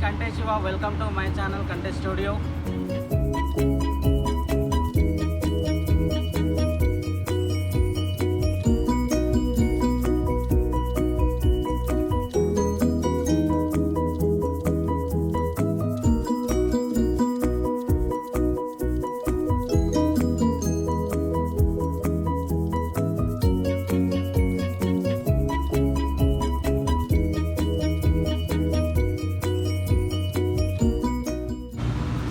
Kante Shiva. Welcome to my channel Kante Studio.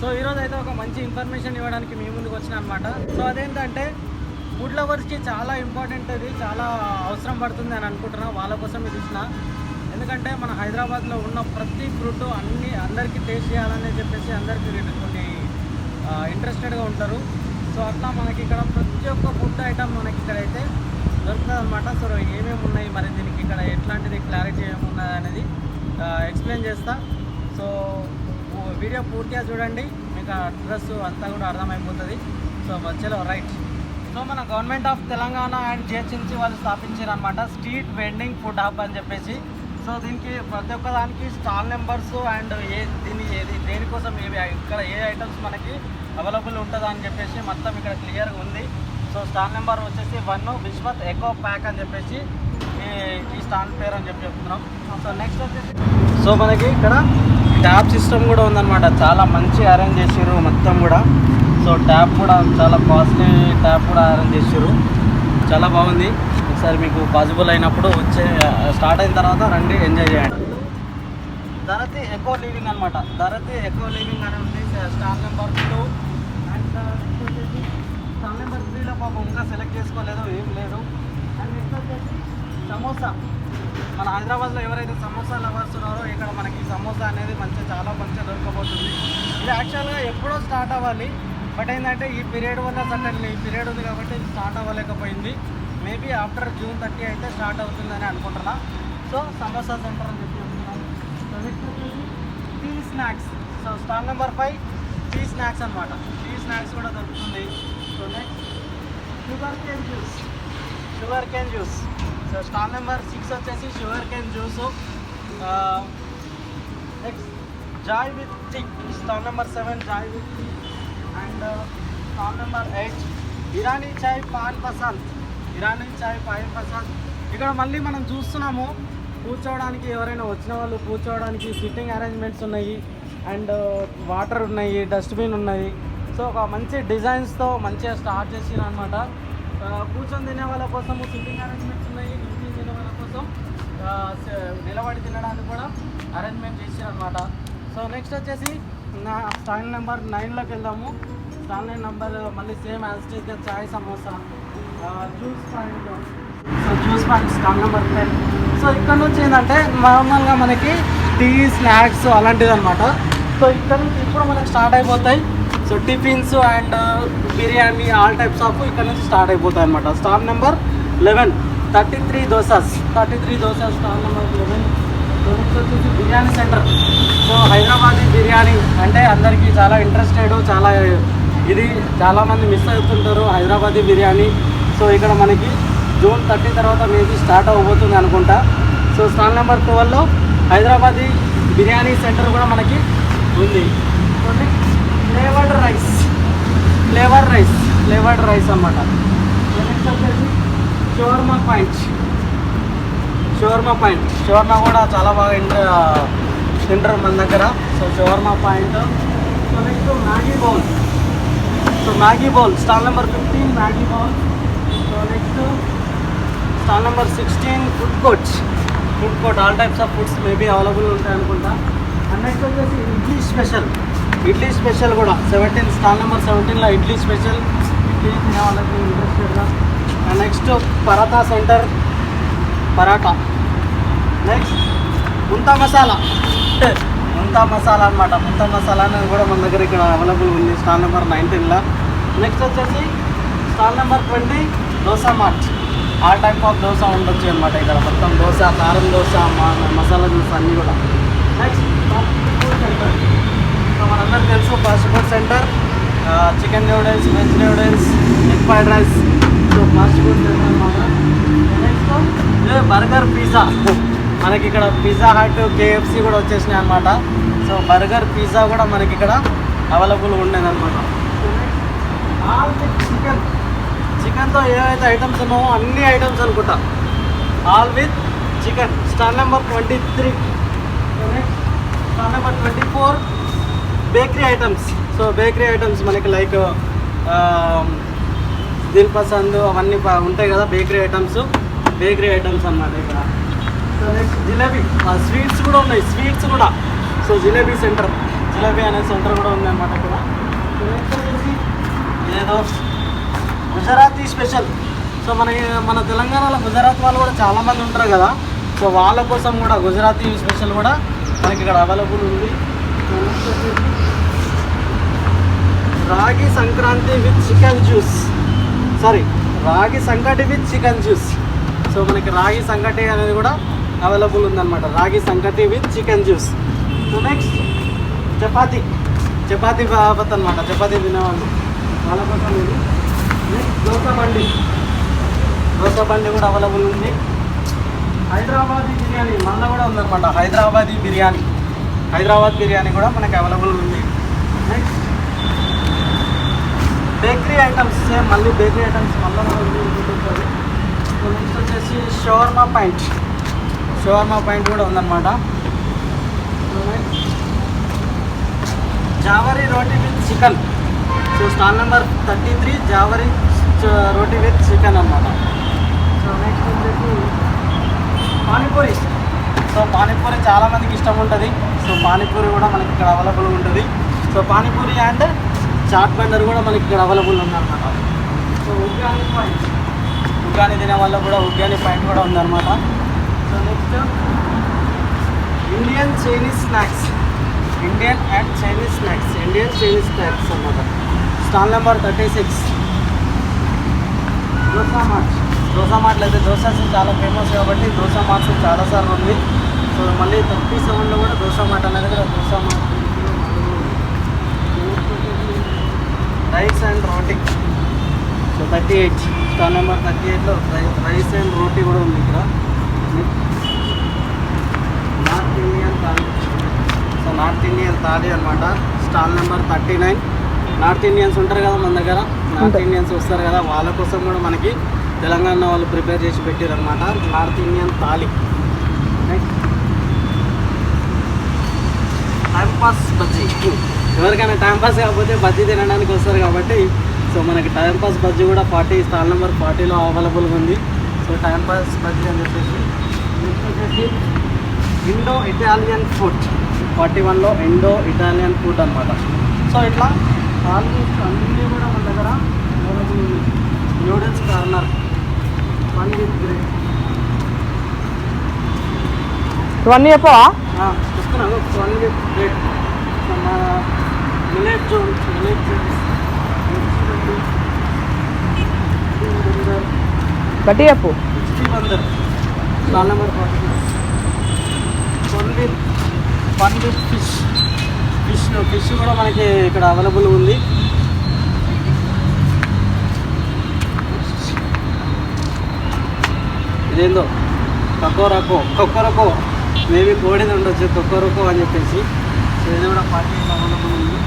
So ఈరోజు అయితే ఒక మంచి ఇన్ఫర్మేషన్ ఇవ్వడానికి మీ ముందుకు వచ్చిన అనమాట. సో అదేంటంటే ఫుడ్ లవర్స్కి చాలా ఇంపార్టెంట్, ఇది చాలా అవసరం పడుతుంది అని అనుకుంటున్నాను. వాళ్ళ కోసం ఇది ఇచ్చిన, ఎందుకంటే మన హైదరాబాద్లో ఉన్న ప్రతి ఫుడ్ అందరికీ టేస్ట్ చేయాలని చెప్పేసి అందరికీ కొన్ని ఇంట్రెస్టెడ్గా ఉంటారు. సో అట్లా మనకి ఇక్కడ ప్రతి ఒక్క ఫుడ్ ఐటమ్ మనకి ఇక్కడైతే దొరుకుతుంది అనమాట. సో ఏమేమి ఉన్నాయి, మరి దీనికి ఇక్కడ ఎట్లాంటిది క్లారిటీ ఏమున్నది అనేది ఎక్స్ప్లెయిన్ చేస్తా. సో వీడియో పూర్తిగా చూడండి, మీకు అడ్రస్ అంతా కూడా అర్థమైపోతుంది. సో మధ్యలో రైట్. సో మన government of Telangana and GHMC వాళ్ళు స్థాపించారు అనమాట స్ట్రీట్ వెండింగ్ ఫుడ్ హబ్ అని చెప్పేసి. సో దీనికి ప్రతి ఒక్క దానికి స్టాల్ నెంబర్స్ అండ్ దేనికోసం ఇక్కడ ఏ ఐటమ్స్ మనకి అవైలబుల్ ఉంటుందా అని చెప్పేసి మొత్తం ఇక్కడ క్లియర్గా ఉంది. సో స్టాల్ నెంబర్ వచ్చేసి 1 విశ్వత్ ఎకో ప్యాక్ అని చెప్పేసి ఈ స్టాల్ పేరు అని చెప్తున్నాం. సో నెక్స్ట్ వచ్చేసి సో మనకి ఇక్కడ ట్యాప్ సిస్టమ్ కూడా ఉందన్నమాట. చాలా మంచి అరేంజ్ చేసారు మొత్తం కూడా. సో ట్యాప్ కూడా చాలా కాస్ట్లీ ట్యాప్ కూడా అరేంజ్ చేసారు, చాలా బాగుంది. ఒకసారి మీకు పాసిబుల్ అయినప్పుడు స్టార్ట్ అయిన తర్వాత రండి, ఎంజాయ్ చేయండి. ధరతి ఎకో లివింగ్ అనమాట. ధరతి ఎకో లివింగ్ అని ఉంది స్టాల్ నెంబర్ 2. అండ్ వచ్చేసి స్టాల్ నెంబర్ 3లో పాపం ఇంకా సెలెక్ట్ చేసుకోలేదు, ఏం లేదు. అండ్ నెక్స్ట్ వచ్చేసి సమోసా. మన హైదరాబాద్లో ఎవరైతే సమోసా లవర్స్ ఉన్నారో ఇక్కడ మనకి సమోసా అనేది చాలా మంచిగా దొరకబోతుంది. ఇది యాక్చువల్గా ఎప్పుడో స్టార్ట్ అవ్వాలి, బట్ ఏంటంటే ఈ పీరియడ్ వల్ల సడన్లీ ఈ పీరియడ్ ఉంది కాబట్టి ఇది స్టార్ట్ అవ్వలేకపోయింది. మేబీ ఆఫ్టర్ June 30 అయితే స్టార్ట్ అవుతుందని అనుకుంటున్నా. సో సమోసా సెంటర్ అని చెప్పి చెప్తున్నాను. సో నెక్స్ట్ వచ్చేసి tea snacks. So stall number 5 tea snacks అనమాట. టీ స్నాక్స్ కూడా దొరుకుతుంది. So next sugar cane juice. So stall number 6 వచ్చేసి sugar cane juice. Next joy with tea. Stall number 7 joy with tea. And stall number 8 Irani chai paan pasand. Irani chai paan pasand. ఇక్కడ మళ్ళీ మనం చూస్తున్నాము కూర్చోవడానికి, ఎవరైనా వచ్చిన వాళ్ళు కూర్చోవడానికి సిట్టింగ్ అరేంజ్మెంట్స్ ఉన్నాయి, అండ్ వాటర్ ఉన్నాయి, డస్ట్బిన్ ఉన్నాయి. సో ఒక మంచి డిజైన్స్తో మంచిగా స్టార్ట్ చేసిరు అనమాట. కూర్చొని తినే వాళ్ళ కోసం సిట్టింగ్ అరేంజ్మెంట్స్ ఉన్నాయి, నిల్చొని తినే వాళ్ళ కోసం నిలబడి తినడానికి కూడా అరేంజ్మెంట్ చేసారు అనమాట. సో నెక్స్ట్ వచ్చేసి స్టాల్ నెంబర్ 9లోకి వెళ్దాము. స్టాల్ నెంబర్ మళ్ళీ same as it is chai samosa juice point. So juice point stall number 10. So ఇక్కడ నుంచి ఏంటంటే నార్మల్గా మనకి టీ స్నాక్స్ అలాంటిది అనమాట. సో ఇక్కడ నుంచి ఇప్పుడు మనకి స్టార్ట్ అయిపోతాయి. So tiffins and biryani all types of ఇక్కడ నుంచి స్టార్ట్ అయిపోతాయి అనమాట. Stall number 11 33 dosas. Stall number 11. So next వచ్చేసి బిర్యానీ సెంటర్. సో హైదరాబాదీ బిర్యానీ అంటే అందరికీ చాలా ఇంట్రెస్టెడ్, చాలా ఇది చాలామంది మిస్ అవుతుంటారు హైదరాబాదీ బిర్యానీ. సో ఇక్కడ మనకి June 30 తర్వాత మేబీ స్టార్ట్ అవ్వబోతుంది అనుకుంటా. సో స్టాల్ నెంబర్ 12లో హైదరాబాదీ బిర్యానీ సెంటర్ కూడా మనకి ఉంది. సో నెక్స్ట్ ఫ్లేవర్డ్ రైస్ అన్నమాట. నెక్స్ట్ వచ్చేసి షవర్మా పాయింట్. షవర్మా కూడా చాలా బాగా తింటారు మన దగ్గర. So shawarma point. So next Maggi bowl. Stall number 15 Maggi bowl. So next stall number 16 food court all types of foods maybe available ఉంటాయి అనుకుంటా. అండ్ నెక్స్ట్ వచ్చేసి ఇడ్లీ స్పెషల్ కూడా 17 స్టాల్ నెంబర్ 17లో ఇడ్లీ స్పెషల్. ఇడ్లీ తినే వాళ్ళకి ఇంట్రెస్టెడ్గా. And next paratha centre paratha. Next munta masala అనమాట. ముంతా మసాలా అనేది కూడా మన దగ్గర ఇక్కడ అవైలబుల్ ఉంది స్టాల్ నెంబర్ 19లో. నెక్స్ట్ వచ్చేసి stall number 20 dosa mart. All type of dosa ఉండొచ్చు అనమాట ఇక్కడ. మొత్తం దోశ, కారం దోశ, మసాలా దోశ అన్నీ కూడా. Next food centre. సో మనందరికీ తెలుసు fast food centre. Chicken noodles, veg noodles, egg fried rice. So fast food centre అనమాట. Next burger, pizza. మనకి ఇక్కడ పిజ్జా హట్, KFC కూడా వచ్చేసినాయి అనమాట. సో సో బర్గర్ పిజ్జా కూడా మనకి ఇక్కడ అవైలబుల్ ఉండేదన్నమాట. చికెన్ చికెన్తో ఏవైతే ఐటమ్స్ ఉన్నావో అన్ని ఐటమ్స్ అనుకుంటా, all with chicken. Stall number 23. Stall number 24 bakery items. So bakery items మనకి లైక్ దిల్ పసంద్ అవన్నీ ఉంటాయి కదా బేకరీ ఐటమ్స్ అన్నమాట ఇక్కడ. సో నెక్స్ట్ జిలేబీ, స్వీట్స్ కూడా ఉన్నాయి, స్వీట్స్ కూడా. సో జిలేబీ అనే సెంటర్ కూడా ఉంది అన్నమాట ఇక్కడ. సో నెక్స్ట్ వచ్చేసి ఏదో గుజరాతీ స్పెషల్. సో మన తెలంగాణలో గుజరాత్ వాళ్ళు కూడా చాలామంది ఉంటారు కదా, సో వాళ్ళ కోసం కూడా గుజరాతీ స్పెషల్ కూడా మనకి ఇక్కడ అవైలబుల్ ఉంది. రాగి Sankranti with chicken juice, ragi sankati with chicken juice. So మనకి రాగి సంకటి అనేది కూడా అవైలబుల్ ఉందన్నమాట, ragi sankati with chicken juice. So next chapati బాబత్ అనమాట, చపాతీ తినేవాళ్ళు వాళ్ళ కోసం ఇది. నెక్స్ట్ దోశ బండి కూడా అవైలబుల్ ఉంది. హైదరాబాదీ బిర్యానీ మళ్ళీ కూడా ఉందన్నమాట, హైదరాబాద్ బిర్యానీ కూడా మనకి అవైలబుల్ ఉంది. నెక్స్ట్ బేకరీ ఐటమ్స్, సేమ్ మళ్ళీ బేకరీ ఐటమ్స్ మళ్ళీ ఉంటుంది. సో నెక్స్ట్ వచ్చేసి షవర్మా పాయింట్ కూడా ఉందన్నమాట. జావరీ రోటీ with chicken. So stall number 33 జావరీ రోటీ విత్ చికెన్ అన్నమాట. సో నెక్స్ట్ వచ్చేసి పానీపూరి. సో పానీపూరి చాలామందికి ఇష్టం ఉంటుంది. సో పానీపూరి కూడా మనకి ఇక్కడ అవైలబుల్ ఉంటుంది. సో పానీపూరి అండ్ చాట్ బండర్ కూడా మనకి ఇక్కడ అవైలబుల్ ఉందన్నమాట. సో ఉగ్గాని తినే వల్ల కూడా ఉగ్గాని పాయింట్ కూడా ఉందన్నమాట. So next Indian Chinese snacks అన్నమాట. స్టాల్ నెంబర్ 36 దోశ మార్ట్లు అయితే దోశ చాలా ఫేమస్ కాబట్టి దోశ మార్ట్స్ చాలాసార్లు ఉంది. సో మళ్ళీ 37లో కూడా దోశ మార్ట్ అనేది కూడా dosa mart. Rice and roti. So 38 stall number 38లో రైస్ అండ్ రోటీ కూడా ఉంది ఇక్కడ. నార్త్ ఇండియన్ థాలీ అనమాట. Stall number 39. నార్త్ ఇండియన్స్ ఉంటారు కదా మన దగ్గర, నార్త్ ఇండియన్స్ వస్తారు కదా, వాళ్ళ కోసం కూడా మనకి తెలంగాణ వాళ్ళు ప్రిపేర్ చేసి పెట్టారు అనమాట north Indian thali. Next timepass bajji. ఎవరికైనా టైంపాస్ కాకపోతే బజ్జీ తినడానికి వస్తారు కాబట్టి సో మనకి టైంపాస్ బజ్జీ కూడా 40 స్టాల్ నెంబర్ 40లో అవైలబుల్గా ఉంది. సో టైంపాస్ బజ్జీ అని చెప్పేసి. నెక్స్ట్ వచ్చేసి ఇండో ఇటాలియన్ ఫుడ్ 41లో ఇండో ఇటాలియన్ ఫుడ్ అనమాట. సో ఇట్లా ఆల్మోస్ట్ అన్నీ కూడా మన దగ్గర అవైలబుల్ ఉంది. Noodles corner 1 with great. ఇవన్నీ చెప్పవా? చూస్తున్నాను 1 with గ్రేట్. మన మిల్లెట్ జోన్స్ గట్టి చెప్పు. 60 Bandar stall number 49. 1 with fish కూడా మనకి ఇక్కడ అవైలబుల్ ఉంది. ఇదేందో కొక్కరకో మేబీ కోడిది ఉండొచ్చు, కొక్కరకో అని చెప్పేసి. సో ఇది కూడా 40 అవైలబుల్ ఉంది.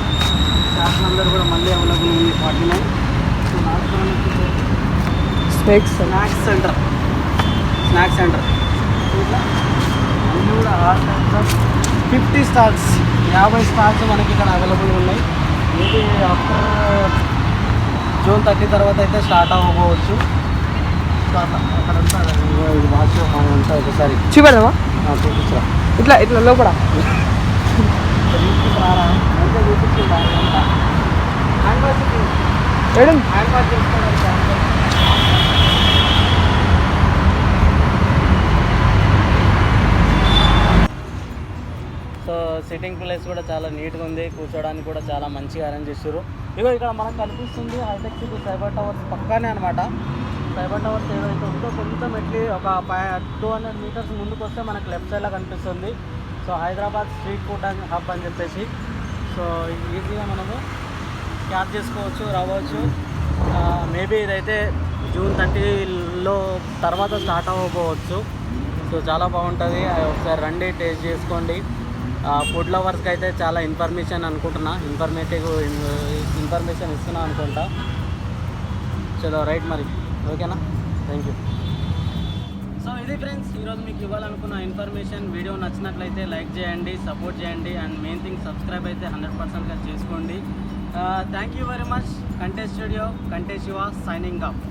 చాట్ నంబర్ కూడా మళ్ళీ అవైలబుల్ ఉంది 49. సో స్నాక్స్ సెంటర్ ఇట్లా అన్నీ కూడా all types of 50 stalls 50 stalls మనకి ఇక్కడ అవైలబుల్ ఉన్నాయి. మేబీ ఆఫ్టర్ జూన్ 30 తర్వాత అయితే స్టార్ట్ అవ్వకపోవచ్చు. అక్కడ ఉంటుంది వాచ్ ఉంటుంది. ఒకసారి చూపెడదామా? చూపించరా ఇట్లా లోపల రారా అయితే చూపించిందా హ్యాండ్ వాష్ చేసుకోవడానికి. సో సిట్టింగ్ ప్లేస్ కూడా చాలా నీట్గా ఉంది, కూర్చోడానికి కూడా చాలా మంచిగా అరేంజ్ చేశారు. ఇగో ఇక్కడ మనకు కనిపిస్తుంది హైటెక్ సిటీ సైబర్ టవర్స్ పక్కనే అనమాట. సైబర్ టవర్స్ ఏదైతే ఉందో కొంచెం ఎట్లీ ఒక 200 మీటర్స్ ముందుకు వస్తే మనకు లెఫ్ట్ సైడ్లో కనిపిస్తుంది. So Hyderabad street food and hub అని చెప్పేసి. సో ఈజీగా మనము క్యాచ్ చేసుకోవచ్చు, రావచ్చు. మేబీ ఇదైతే జూన్ 30లో తర్వాత స్టార్ట్ అవ్వకపోవచ్చు. సో చాలా బాగుంటుంది, ఒకసారి రండి, టేస్ట్ చేసుకోండి. ఫుడ్ లవర్స్కి అయితే చాలా ఇన్ఫర్మేషన్ ఇస్తున్నా అనుకుంటా. చలో రైట్ మరి, ఓకేనా? Thank you. సో ఇది ఫ్రెండ్స్, ఈరోజు మీకు ఇవ్వాలనుకున్న ఇన్ఫర్మేషన్. వీడియో నచ్చినట్లయితే లైక్ చేయండి, సపోర్ట్ చేయండి, అండ్ మెయిన్ థింగ్ సబ్స్క్రైబ్ అయితే 100%గా చేసుకోండి. Thank you very much. కంటే స్టూడియో, కంటే శివ, సైనింగ్ ఆఫ్.